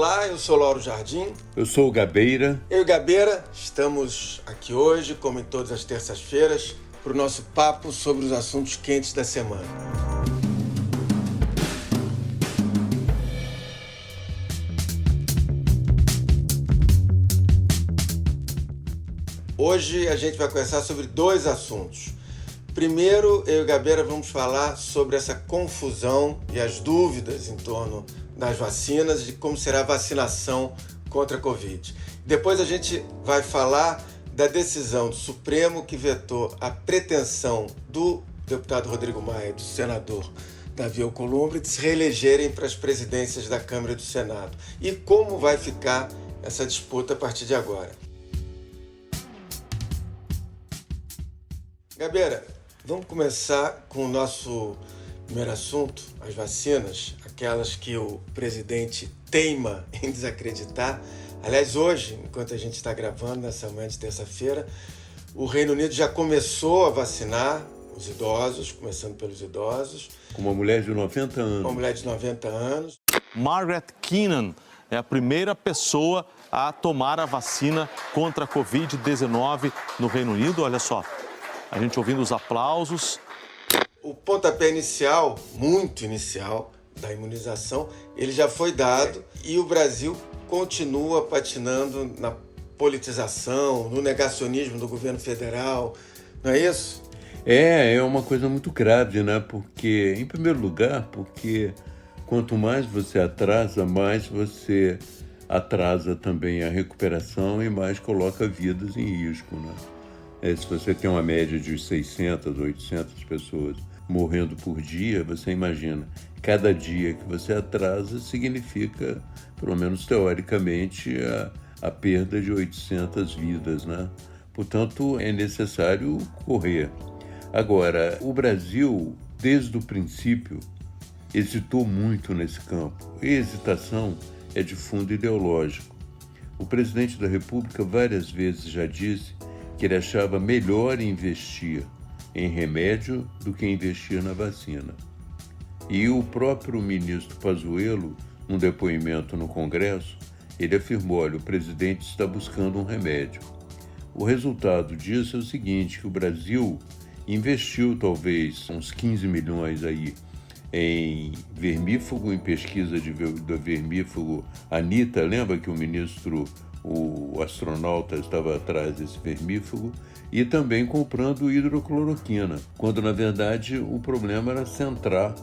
Olá, eu sou Lauro Jardim. Eu sou o Gabeira. Eu e Gabeira estamos aqui hoje, como em todas as terças-feiras, para o nosso papo sobre os assuntos quentes da semana. Hoje a gente vai conversar sobre dois assuntos. Primeiro, eu e Gabeira vamos falar sobre essa confusão e as dúvidas em torno das vacinas e de como será a vacinação contra a Covid. Depois a gente vai falar da decisão do Supremo que vetou a pretensão do deputado Rodrigo Maia e do senador Davi Alcolumbre de se reelegerem para as presidências da Câmara e do Senado. E como vai ficar essa disputa a partir de agora. Gabeira, vamos começar com o nosso primeiro assunto, as vacinas, aquelas que o presidente teima em desacreditar. Aliás, hoje, enquanto a gente está gravando, nessa manhã de terça-feira, o Reino Unido já começou a vacinar os idosos, começando pelos idosos. Com uma mulher de 90 anos. Uma mulher de 90 anos. Margaret Keenan é a primeira pessoa a tomar a vacina contra a Covid-19 no Reino Unido. Olha só. A gente ouvindo os aplausos. O pontapé inicial, muito inicial, da imunização, ele já foi dado e o Brasil continua patinando na politização, no negacionismo do governo federal, não é isso? É uma coisa muito grave, né? Porque, em primeiro lugar, porque quanto mais você atrasa, mais você atrasa também a recuperação e mais coloca vidas em risco, né? Se você tem uma média de 600, 800 pessoas morrendo por dia, você imagina, cada dia que você atrasa significa, pelo menos teoricamente, a perda de 800 vidas, né? Portanto, é necessário correr. Agora, o Brasil, desde o princípio, hesitou muito nesse campo. E a hesitação é de fundo ideológico. O presidente da República várias vezes já disse que ele achava melhor investir em remédio do que investir na vacina. E o próprio ministro Pazuello, num depoimento no Congresso, ele afirmou, olha, o presidente está buscando um remédio. O resultado disso é o seguinte, que o Brasil investiu talvez uns 15 milhões aí em vermífugo, em pesquisa do vermífugo Anitta, lembra que o astronauta estava atrás desse vermífugo, e também comprando hidrocloroquina, quando na verdade o problema era centrar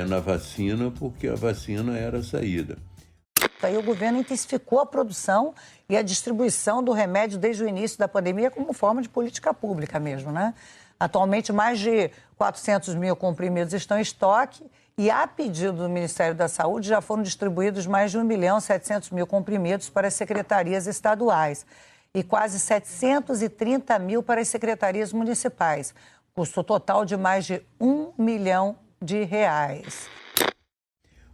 na vacina, porque a vacina era a saída. Aí o governo intensificou a produção e a distribuição do remédio desde o início da pandemia como forma de política pública mesmo, né? Atualmente, mais de 400 mil comprimidos estão em estoque e, a pedido do Ministério da Saúde, já foram distribuídos mais de 1.700.000 comprimidos para as secretarias estaduais e quase 730 mil para as secretarias municipais. Custo total de mais de R$1 milhão.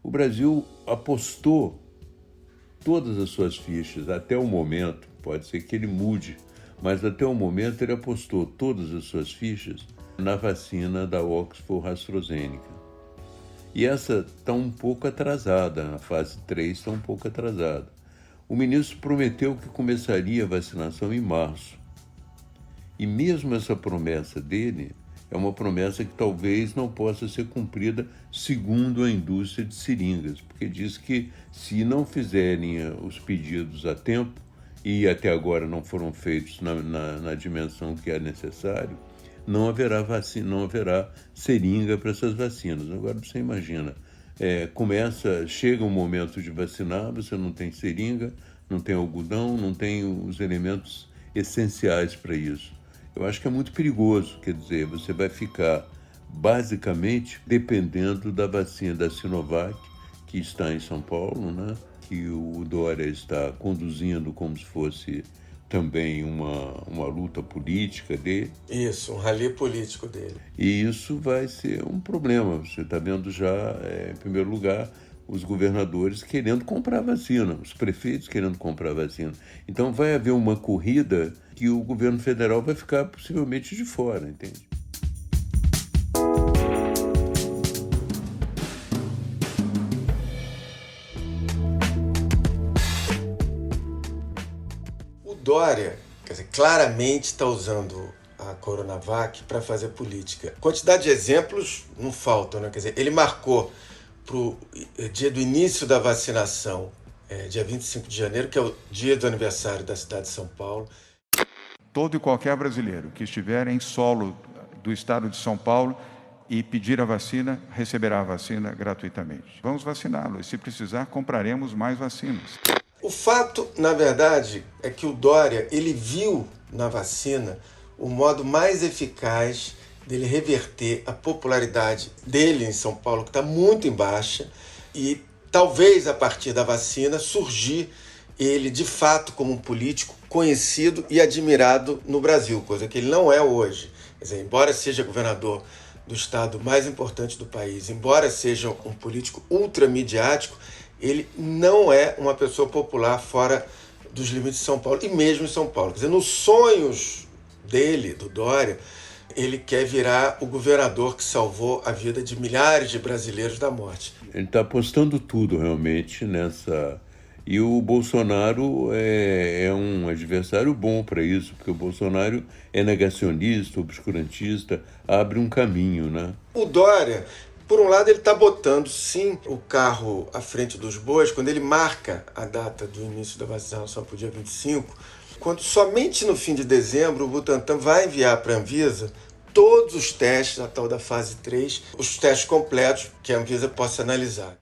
O Brasil apostou todas as suas fichas até o momento, pode ser que ele mude, mas até o momento ele apostou todas as suas fichas na vacina da Oxford AstraZeneca. E essa está um pouco atrasada, a fase 3 está um pouco atrasada. O ministro prometeu que começaria a vacinação em março. E mesmo essa promessa dele é uma promessa que talvez não possa ser cumprida segundo a indústria de seringas, porque diz que se não fizerem os pedidos a tempo, e até agora não foram feitos na dimensão que é necessário, não haverá vacina, não haverá seringa para essas vacinas. Agora você imagina, chega um momento de vacinar, você não tem seringa, não tem algodão, não tem os elementos essenciais para isso. Eu acho que é muito perigoso, quer dizer, você vai ficar basicamente dependendo da vacina da Sinovac, que está em São Paulo, né? Que o Dória está conduzindo como se fosse também uma luta política dele. Isso, um rally político dele. E isso vai ser um problema. Você está vendo já, em primeiro lugar, os governadores querendo comprar vacina, os prefeitos querendo comprar vacina. Então vai haver uma corrida que o governo federal vai ficar possivelmente de fora, entende? Dória, quer dizer, claramente está usando a Coronavac para fazer política. Quantidade de exemplos não faltam, né? Quer dizer, ele marcou para o dia do início da vacinação, dia 25 de janeiro, que é o dia do aniversário da cidade de São Paulo. Todo e qualquer brasileiro que estiver em solo do estado de São Paulo e pedir a vacina, receberá a vacina gratuitamente. Vamos vaciná-lo e, se precisar, compraremos mais vacinas. O fato, na verdade, é que o Dória, ele viu na vacina o modo mais eficaz dele reverter a popularidade dele em São Paulo, que está muito em baixa, e talvez a partir da vacina surgir ele de fato como um político conhecido e admirado no Brasil, coisa que ele não é hoje. Quer dizer, embora seja governador do estado mais importante do país, embora seja um político ultramediático, ele não é uma pessoa popular fora dos limites de São Paulo, e mesmo em São Paulo. Quer dizer, nos sonhos dele, do Dória, ele quer virar o governador que salvou a vida de milhares de brasileiros da morte. Ele está apostando tudo realmente nessa... E o Bolsonaro é um adversário bom para isso, porque o Bolsonaro é negacionista, obscurantista, abre um caminho, né? O Dória, por um lado, ele está botando, sim, o carro à frente dos bois, quando ele marca a data do início da vacinação para o dia 25, quando somente no fim de dezembro o Butantan vai enviar para a Anvisa todos os testes, a tal da fase 3, os testes completos que a Anvisa possa analisar.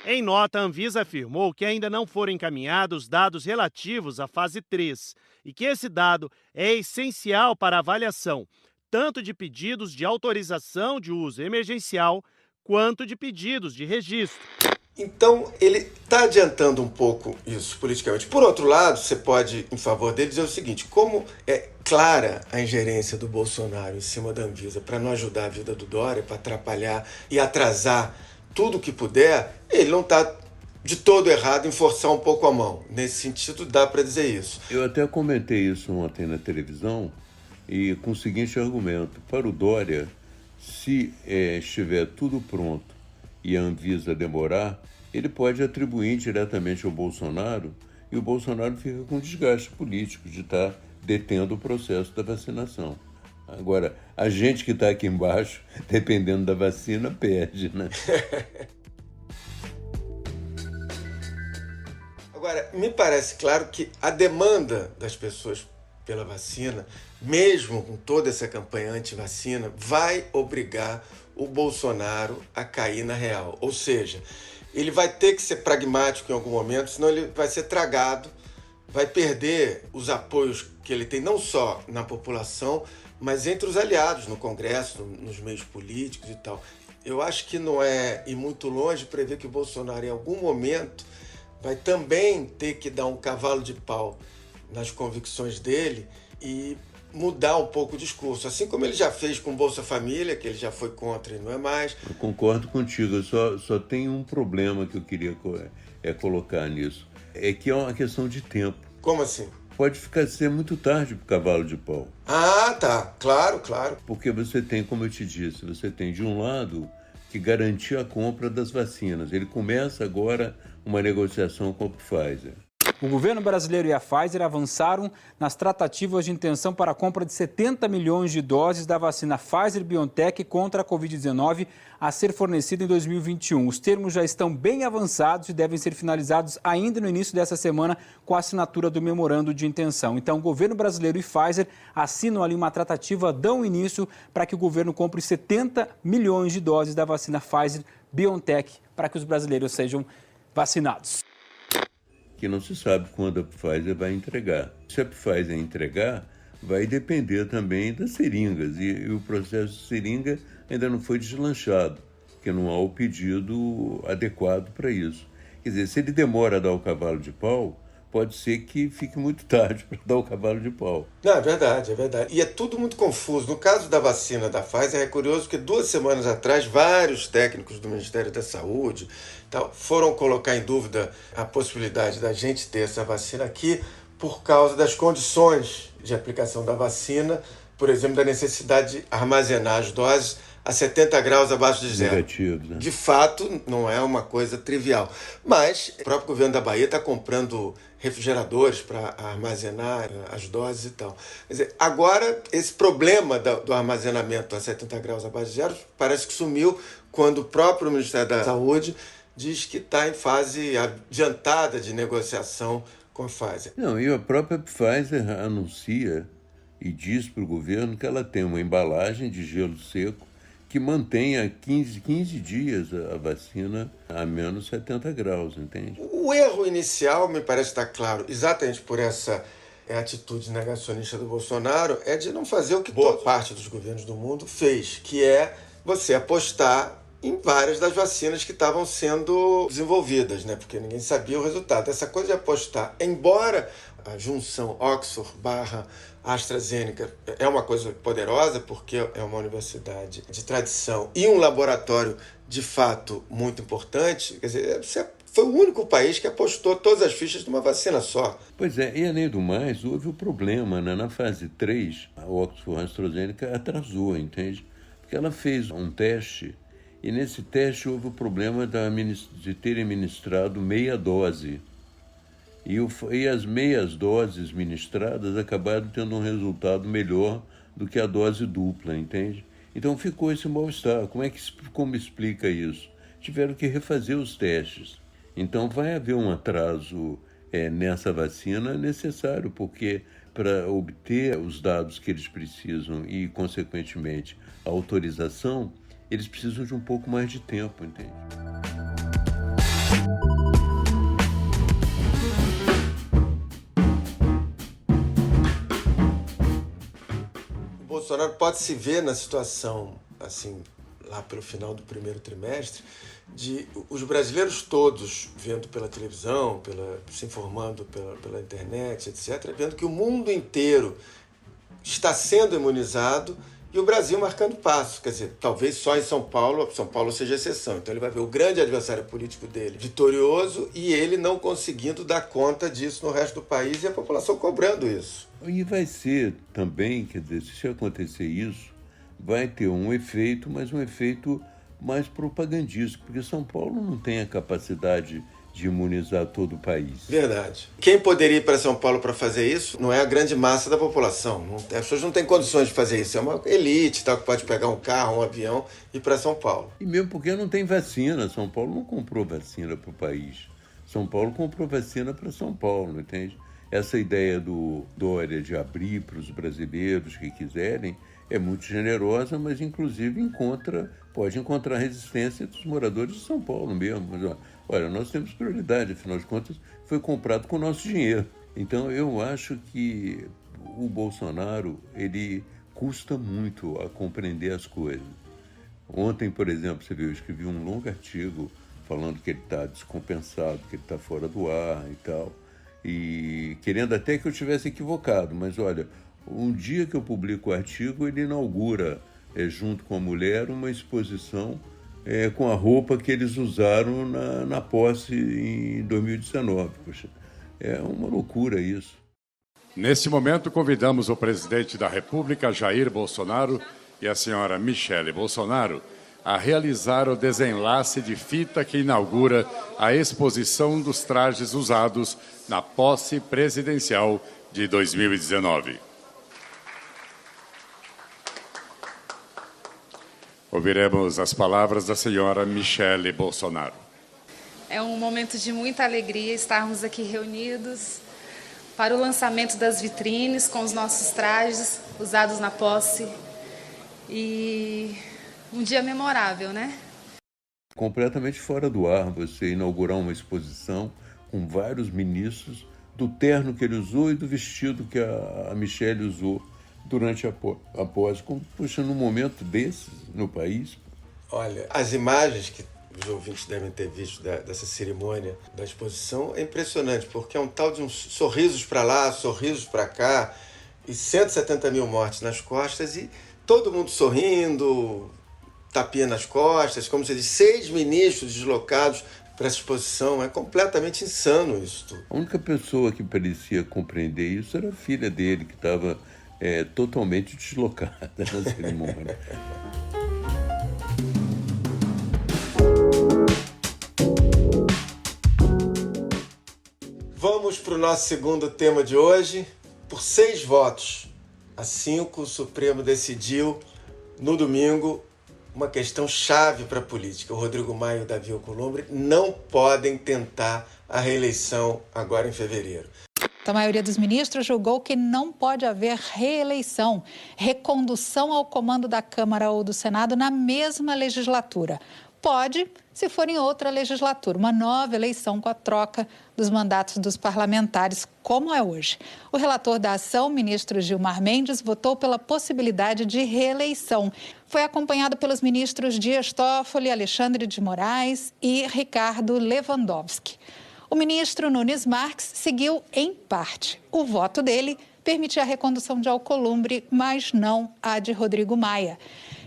Em nota, a Anvisa afirmou que ainda não foram encaminhados dados relativos à fase 3 e que esse dado é essencial para a avaliação tanto de pedidos de autorização de uso emergencial quanto de pedidos de registro. Então, ele está adiantando um pouco isso politicamente. Por outro lado, você pode, em favor dele, dizer o seguinte: como é clara a ingerência do Bolsonaro em cima da Anvisa para não ajudar a vida do Dória, para atrapalhar e atrasar tudo que puder, ele não está de todo errado em forçar um pouco a mão. Nesse sentido, dá para dizer isso. Eu até comentei isso ontem na televisão e com o seguinte argumento: para o Dória, se estiver tudo pronto e a Anvisa demorar, ele pode atribuir diretamente ao Bolsonaro e o Bolsonaro fica com desgaste político de estar detendo o processo da vacinação. Agora, a gente que está aqui embaixo, dependendo da vacina, perde, né? Agora, me parece claro que a demanda das pessoas pela vacina, mesmo com toda essa campanha anti-vacina, vai obrigar o Bolsonaro a cair na real. Ou seja, ele vai ter que ser pragmático em algum momento, senão ele vai ser tragado, vai perder os apoios que ele tem não só na população, mas entre os aliados no Congresso, nos meios políticos e tal. Eu acho que não é ir muito longe prever que o Bolsonaro, em algum momento, vai também ter que dar um cavalo de pau nas convicções dele e mudar um pouco o discurso, assim como ele já fez com Bolsa Família, que ele já foi contra e não é mais. Eu concordo contigo, eu só tem um problema que eu queria colocar nisso, é que é uma questão de tempo. Como assim? Pode ser muito tarde para o cavalo de pau. Ah, tá, claro. Porque você tem, como eu te disse, você tem de um lado que garantir a compra das vacinas. Ele começa agora uma negociação com a Pfizer. O governo brasileiro e a Pfizer avançaram nas tratativas de intenção para a compra de 70 milhões de doses da vacina Pfizer-BioNTech contra a Covid-19 a ser fornecida em 2021. Os termos já estão bem avançados e devem ser finalizados ainda no início dessa semana com a assinatura do memorando de intenção. Então, o governo brasileiro e Pfizer assinam ali uma tratativa, dão início para que o governo compre 70 milhões de doses da vacina Pfizer-BioNTech para que os brasileiros sejam vacinados. Que não se sabe quando a Pfizer vai entregar. Se a Pfizer entregar, vai depender também das seringas. E o processo de seringa ainda não foi deslanchado, porque não há o pedido adequado para isso. Quer dizer, se ele demora a dar o cavalo de pau, pode ser que fique muito tarde para dar o cavalo de pau. Não, é verdade. E é tudo muito confuso. No caso da vacina da Pfizer, é curioso porque 2 semanas atrás, vários técnicos do Ministério da Saúde foram colocar em dúvida a possibilidade da gente ter essa vacina aqui por causa das condições de aplicação da vacina, por exemplo, da necessidade de armazenar as doses a 70 graus abaixo de zero. Negativos, né? De fato, não é uma coisa trivial. Mas o próprio governo da Bahia está comprando refrigeradores para armazenar as doses e tal. Quer dizer, agora, esse problema do armazenamento a 70 graus abaixo de zero parece que sumiu quando o próprio Ministério da Saúde diz que está em fase adiantada de negociação com a Pfizer. Não, e a própria Pfizer anuncia e diz para o governo que ela tem uma embalagem de gelo seco que mantenha 15 dias a vacina a menos 70 graus, entende? O erro inicial, me parece estar claro, exatamente por essa atitude negacionista do Bolsonaro, é de não fazer o que boa parte dos governos do mundo fez, que é você apostar em várias das vacinas que estavam sendo desenvolvidas, né? Porque ninguém sabia o resultado. Essa coisa de apostar, embora a junção Oxford/AstraZeneca é uma coisa poderosa, porque é uma universidade de tradição e um laboratório, de fato, muito importante, quer dizer, você foi o único país que apostou todas as fichas numa vacina só. Pois é, e além do mais, houve o problema, né? Na fase 3, a Oxford/AstraZeneca atrasou, entende? Porque ela fez um teste e nesse teste houve o problema de terem ministrado meia dose. E as meias doses ministradas acabaram tendo um resultado melhor do que a dose dupla, entende? Então ficou esse mal-estar. Como explica isso? Tiveram que refazer os testes. Então vai haver um atraso nessa vacina necessário, porque para obter os dados que eles precisam e, consequentemente, a autorização, eles precisam de um pouco mais de tempo, entende? O Bolsonaro pode se ver na situação, assim, lá pelo final do primeiro trimestre, de os brasileiros todos vendo pela televisão, se informando pela internet, etc., vendo que o mundo inteiro está sendo imunizado e o Brasil marcando passo. Quer dizer, talvez só em São Paulo seja exceção. Então ele vai ver o grande adversário político dele vitorioso e ele não conseguindo dar conta disso no resto do país e a população cobrando isso. E vai ser também, quer dizer, se acontecer isso, vai ter um efeito, mas um efeito mais propagandístico, porque São Paulo não tem a capacidade de imunizar todo o país. Verdade. Quem poderia ir para São Paulo para fazer isso não é a grande massa da população. As pessoas não têm condições de fazer isso. É uma elite, tal, que pode pegar um carro, um avião e ir para São Paulo. E mesmo porque não tem vacina. São Paulo não comprou vacina para o país. São Paulo comprou vacina para São Paulo, entende? Essa ideia do Dória de abrir para os brasileiros que quiserem é muito generosa, mas inclusive pode encontrar resistência dos moradores de São Paulo mesmo. Mas, olha, nós temos prioridade, afinal de contas, foi comprado com o nosso dinheiro. Então, eu acho que o Bolsonaro, ele custa muito a compreender as coisas. Ontem, por exemplo, você viu, eu escrevi um longo artigo falando que ele está descompensado, que ele está fora do ar e tal, e querendo até que eu tivesse equivocado, mas olha, um dia que eu publico o artigo, ele inaugura, junto com a mulher, uma exposição com a roupa que eles usaram na posse em 2019. Poxa, é uma loucura isso. Nesse momento, convidamos o presidente da República, Jair Bolsonaro, e a senhora Michele Bolsonaro a realizar o desenlace de fita que inaugura a exposição dos trajes usados na posse presidencial de 2019. Ouviremos as palavras da senhora Michele Bolsonaro. É um momento de muita alegria estarmos aqui reunidos para o lançamento das vitrines com os nossos trajes usados na posse. E um dia memorável, né? Completamente fora do ar você inaugurar uma exposição com vários ministros, do terno que ele usou e do vestido que a Michele usou durante a posse. Puxa, num momento desses no país. Olha, as imagens que os ouvintes devem ter visto dessa cerimônia da exposição é impressionante, porque é um tal de uns sorrisos para lá, sorrisos para cá, e 170 mil mortes nas costas, e todo mundo sorrindo, tapinha nas costas, como se diz, 6 ministros deslocados para essa exposição. É completamente insano isso tudo. A única pessoa que parecia compreender isso era a filha dele, que estava totalmente deslocada na cerimônia. Vamos para o nosso segundo tema de hoje. Por 6 votos a 5, o Supremo decidiu, no domingo, uma questão chave para a política. O Rodrigo Maia e o Davi Alcolumbre não podem tentar a reeleição agora em fevereiro. A maioria dos ministros julgou que não pode haver reeleição, recondução ao comando da Câmara ou do Senado na mesma legislatura. Pode, se for em outra legislatura, uma nova eleição com a troca dos mandatos dos parlamentares, como é hoje. O relator da ação, ministro Gilmar Mendes, votou pela possibilidade de reeleição. Foi acompanhado pelos ministros Dias Toffoli, Alexandre de Moraes e Ricardo Lewandowski. O ministro Nunes Marques seguiu em parte. O voto dele permitia a recondução de Alcolumbre, mas não a de Rodrigo Maia.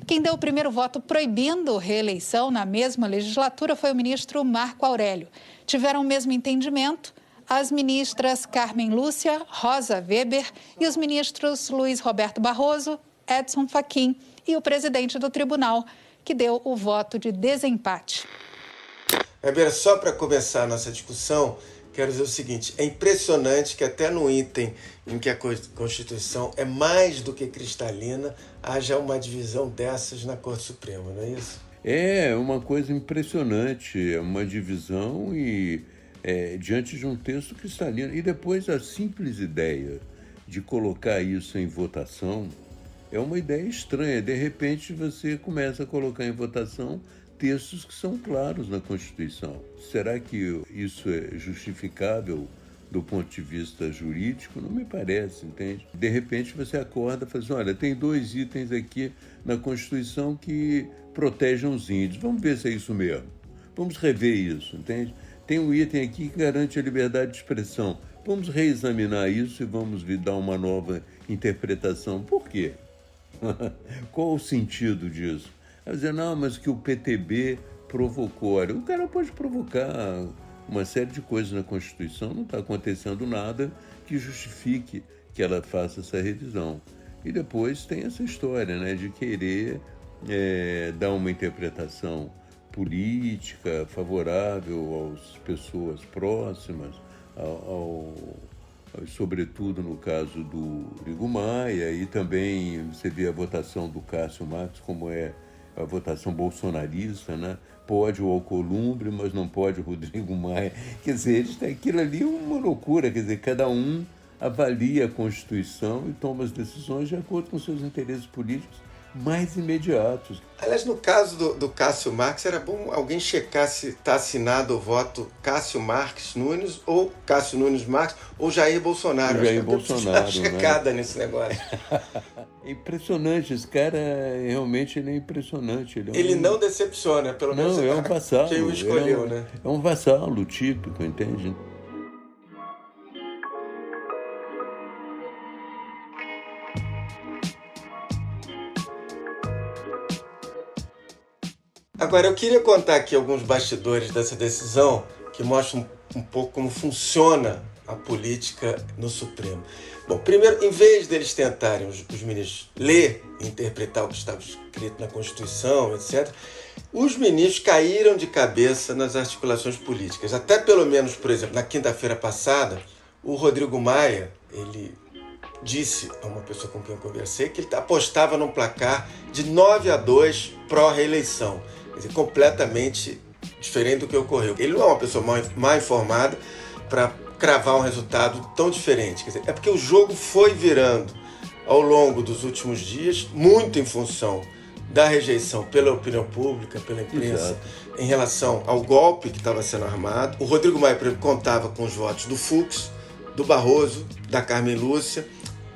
Quem deu o primeiro voto proibindo reeleição na mesma legislatura foi o ministro Marco Aurélio. Tiveram o mesmo entendimento as ministras Carmen Lúcia, Rosa Weber e os ministros Luiz Roberto Barroso, Edson Fachin e o presidente do tribunal, que deu o voto de desempate. Gabriela, só para começar a nossa discussão, quero dizer o seguinte: é impressionante que até no item em que a Constituição é mais do que cristalina, haja uma divisão dessas na Corte Suprema, não é isso? É uma coisa impressionante, é uma divisão e diante de um texto cristalino. E depois a simples ideia de colocar isso em votação é uma ideia estranha. De repente você começa a colocar em votação textos que são claros na Constituição. Será que isso é justificável do ponto de vista jurídico? Não me parece, entende? De repente você acorda e fala assim, olha, tem 2 itens aqui na Constituição que protegem os índios. Vamos ver se é isso mesmo. Vamos rever isso, entende? Tem um item aqui que garante a liberdade de expressão. Vamos reexaminar isso e vamos dar uma nova interpretação. Por quê? Qual o sentido disso? Vai dizer, não, mas que o PTB provocou. Olha, o cara pode provocar uma série de coisas na Constituição, não está acontecendo nada que justifique que ela faça essa revisão. E depois tem essa história, né, de querer dar uma interpretação política favorável às pessoas próximas, sobretudo no caso do Rodrigo Maia, e também você vê a votação do Cássio Marques como é a votação bolsonarista, né? Pode o Alcolumbre, mas não pode o Rodrigo Maia. Quer dizer, aquilo ali é uma loucura, quer dizer, cada um avalia a Constituição e toma as decisões de acordo com seus interesses políticos mais imediatos. Aliás, no caso do Cássio Marques, era bom alguém checar se está assinado o voto Cássio Marques Nunes, ou Cássio Nunes Marques, ou Jair Bolsonaro. Jair Bolsonaro, uma checada, né, nesse negócio. É impressionante, esse cara realmente ele é impressionante. Ele não decepciona, pelo menos não, é um vassalo. Quem o escolheu, né? É um vassalo típico, entende? Agora, eu queria contar aqui alguns bastidores dessa decisão que mostram um pouco como funciona a política no Supremo. Bom, primeiro, em vez deles tentarem, os ministros, ler e interpretar o que estava escrito na Constituição, etc., os ministros caíram de cabeça nas articulações políticas. Até pelo menos, por exemplo, na quinta-feira passada, o Rodrigo Maia, ele disse a uma pessoa com quem eu conversei que ele apostava num placar de 9-2 pró-reeleição. Quer dizer, completamente diferente do que ocorreu. Ele não é uma pessoa mal informada para cravar um resultado tão diferente. Quer dizer, é porque o jogo foi virando ao longo dos últimos dias, muito em função da rejeição pela opinião pública, pela imprensa, em relação ao golpe que estava sendo armado. O Rodrigo Maia, por exemplo, contava com os votos do Fux, do Barroso, da Carmen Lúcia.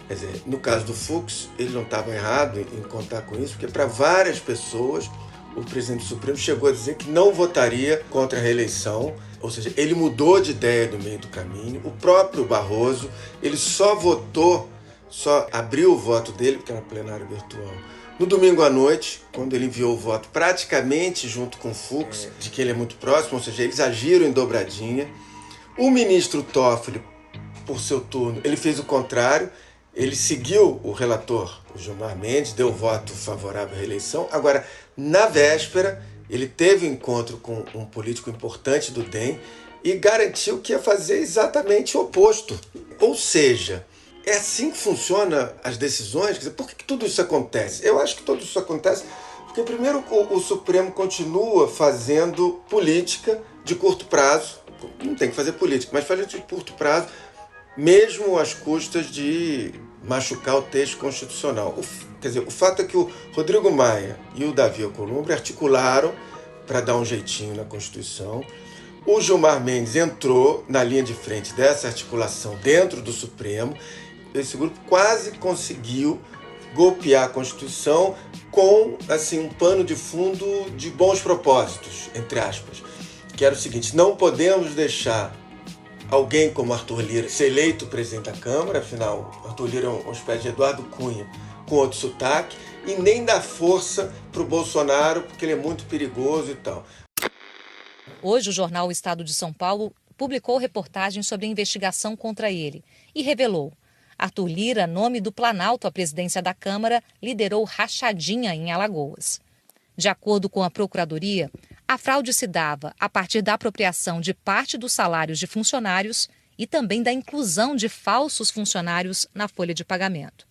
Quer dizer, no caso do Fux, ele não estava errado em contar com isso, porque para várias pessoas o presidente do Supremo chegou a dizer que não votaria contra a reeleição, ou seja, ele mudou de ideia no meio do caminho. O próprio Barroso, ele só abriu o voto dele, porque era plenário virtual, no domingo à noite, quando ele enviou o voto praticamente junto com o Fux, de que ele é muito próximo, ou seja, eles agiram em dobradinha. O ministro Toffoli, por seu turno, ele fez o contrário. Ele seguiu o relator, o Gilmar Mendes, deu voto favorável à reeleição. Agora, na véspera, ele teve um encontro com um político importante do DEM e garantiu que ia fazer exatamente o oposto. Ou seja, é assim que funcionam as decisões? Quer dizer, por que tudo isso acontece? Eu acho que tudo isso acontece porque, primeiro, o Supremo continua fazendo política de curto prazo. Não tem que fazer política, mas fazer de curto prazo, mesmo às custas de machucar o texto constitucional. Quer dizer, o fato é que o Rodrigo Maia e o Davi Alcolumbre articularam para dar um jeitinho na Constituição. O Gilmar Mendes entrou na linha de frente dessa articulação dentro do Supremo. Esse grupo quase conseguiu golpear a Constituição com assim, um pano de fundo de bons propósitos, entre aspas. Que era o seguinte: não podemos deixar alguém como Arthur Lira ser eleito presidente da Câmara, afinal, Arthur Lira é uma espécie de Eduardo Cunha com outro sotaque, e nem dar força para o Bolsonaro, porque ele é muito perigoso e tal. Hoje, o jornal O Estado de São Paulo publicou reportagem sobre a investigação contra ele e revelou: Arthur Lira, nome do Planalto à presidência da Câmara, liderou rachadinha em Alagoas. De acordo com a Procuradoria, a fraude se dava a partir da apropriação de parte dos salários de funcionários e também da inclusão de falsos funcionários na folha de pagamento.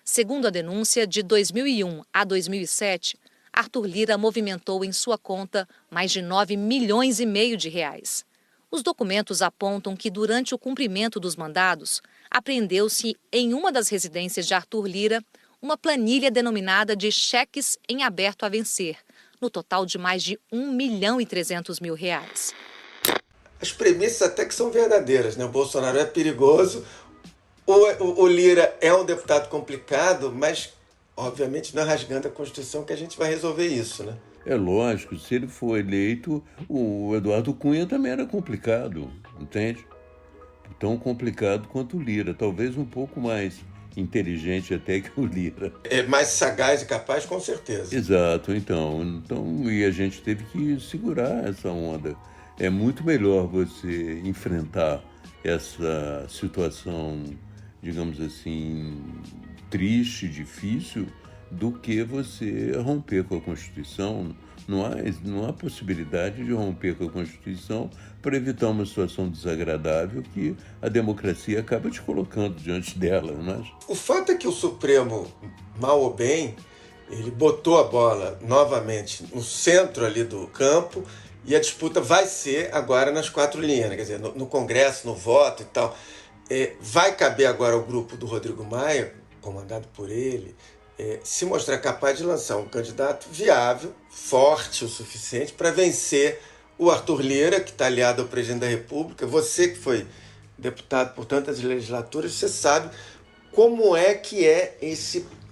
Segundo a denúncia, de 2001 a 2007, Arthur Lira movimentou em sua conta mais de 9,5 milhões de reais. Os documentos apontam que, durante o cumprimento dos mandados, apreendeu-se em uma das residências de Arthur Lira uma planilha denominada de cheques em aberto a vencer, no total de mais de 1,3 milhão. As premissas até que são verdadeiras, né? O Bolsonaro é perigoso, o Lira é um deputado complicado, mas, obviamente, não é rasgando a Constituição que a gente vai resolver isso, né? É lógico, se ele for eleito, o Eduardo Cunha também era complicado, entende? Tão complicado quanto o Lira, talvez um pouco mais inteligente até que o Lira. É mais sagaz e capaz, com certeza. Exato, então, e a gente teve que segurar essa onda. É muito melhor você enfrentar essa situação, digamos assim, triste, difícil, do que você romper com a Constituição. Não há possibilidade de romper com a Constituição para evitar uma situação desagradável que a democracia acaba te colocando diante dela, não é? O fato é que o Supremo, mal ou bem, ele botou a bola novamente no centro ali do campo e a disputa vai ser agora nas 4 linhas, né? Quer dizer, no Congresso, no voto e tal. Vai caber agora ao grupo do Rodrigo Maia, comandado por ele, se mostrar capaz de lançar um candidato viável, forte o suficiente para vencer o Arthur Lira, que está aliado ao presidente da República. Você que foi deputado por tantas legislaturas, você sabe como é que é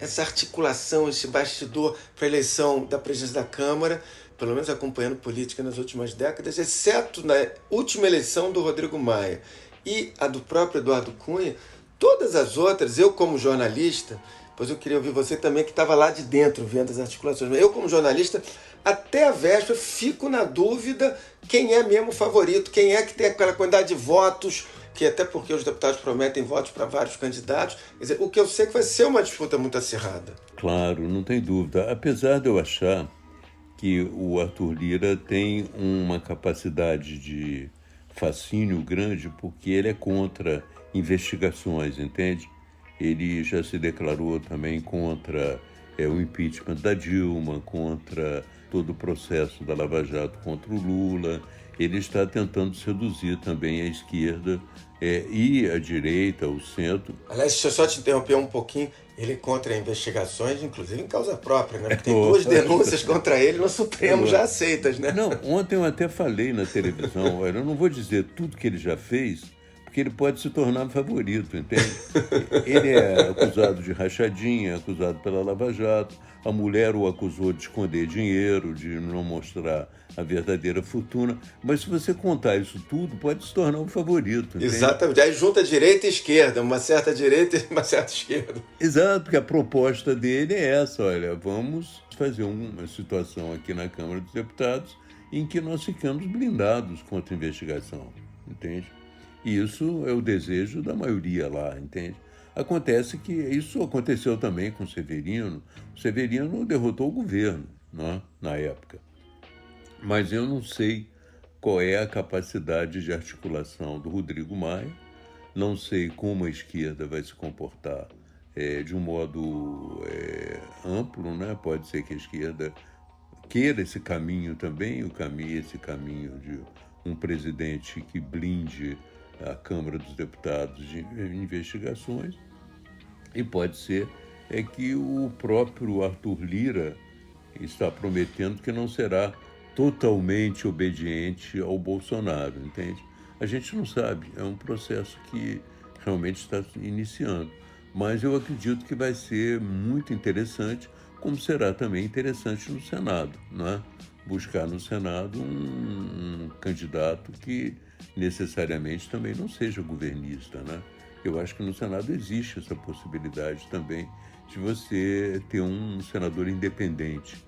essa articulação, esse bastidor para a eleição da presidência da Câmara, pelo menos acompanhando política nas últimas décadas, exceto na última eleição do Rodrigo Maia e a do próprio Eduardo Cunha. Todas as outras, eu como jornalista, pois eu queria ouvir você também, que estava lá de dentro vendo as articulações. Eu, como jornalista, até a véspera fico na dúvida quem é mesmo o favorito, quem é que tem aquela quantidade de votos, que até porque os deputados prometem votos para vários candidatos. Quer dizer, o que eu sei é que vai ser uma disputa muito acirrada. Claro, não tem dúvida. Apesar de eu achar que o Arthur Lira tem uma capacidade de fascínio grande, porque ele é contra investigações, entende? Ele já se declarou também contra o impeachment da Dilma, contra todo o processo da Lava Jato contra o Lula. Ele está tentando seduzir também a esquerda e a direita, o centro. Aliás, deixa eu só te interromper um pouquinho. Ele é contra investigações, inclusive em causa própria, né? Porque tem 2 denúncias contra ele no Supremo já aceitas, né? Não, ontem eu até falei na televisão, olha, eu não vou dizer tudo que ele já fez, porque ele pode se tornar favorito, entende? Ele é acusado de rachadinha, acusado pela Lava Jato, a mulher o acusou de esconder dinheiro, de não mostrar a verdadeira fortuna, mas se você contar isso tudo, pode se tornar um favorito. Entende? Exatamente, aí junta direita e esquerda, uma certa direita e uma certa esquerda. Exato, porque a proposta dele é essa, olha, vamos fazer uma situação aqui na Câmara dos Deputados em que nós ficamos blindados contra a investigação, entende? E isso é o desejo da maioria lá, entende? Acontece que isso aconteceu também com o Severino. O Severino derrotou o governo, né, na época. Mas eu não sei qual é a capacidade de articulação do Rodrigo Maia. Não sei como a esquerda vai se comportar de um modo amplo, né? Pode ser que a esquerda queira esse caminho também, esse caminho de um presidente que blinde a Câmara dos Deputados de investigações, e pode ser que o próprio Arthur Lira está prometendo que não será totalmente obediente ao Bolsonaro, entende? A gente não sabe, é um processo que realmente está iniciando, mas eu acredito que vai ser muito interessante, como será também interessante no Senado, né? Buscar no Senado um candidato que necessariamente também não seja governista, né? Eu acho que no Senado existe essa possibilidade também de você ter um senador independente.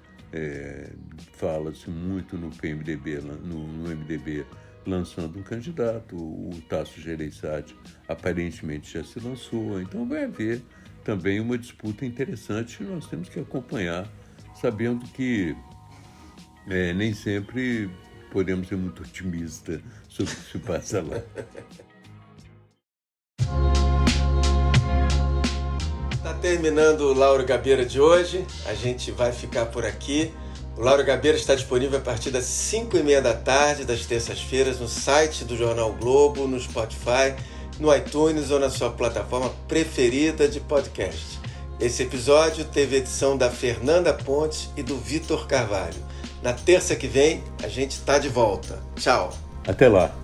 Fala-se muito no PMDB, no MDB, lançando um candidato. O Tasso Gereissati aparentemente já se lançou. Então vai haver também uma disputa interessante que nós temos que acompanhar, sabendo que nem sempre podemos ser muito otimistas sobre o que se passa lá. Está terminando o Lauro Gabeira de hoje. A gente vai ficar por aqui. O Lauro Gabeira está disponível a partir das 5h30 da tarde, das terças-feiras, no site do Jornal Globo, no Spotify, no iTunes ou na sua plataforma preferida de podcast. Esse episódio teve edição da Fernanda Pontes e do Vitor Carvalho. Na terça que vem, a gente está de volta. Tchau. Até lá.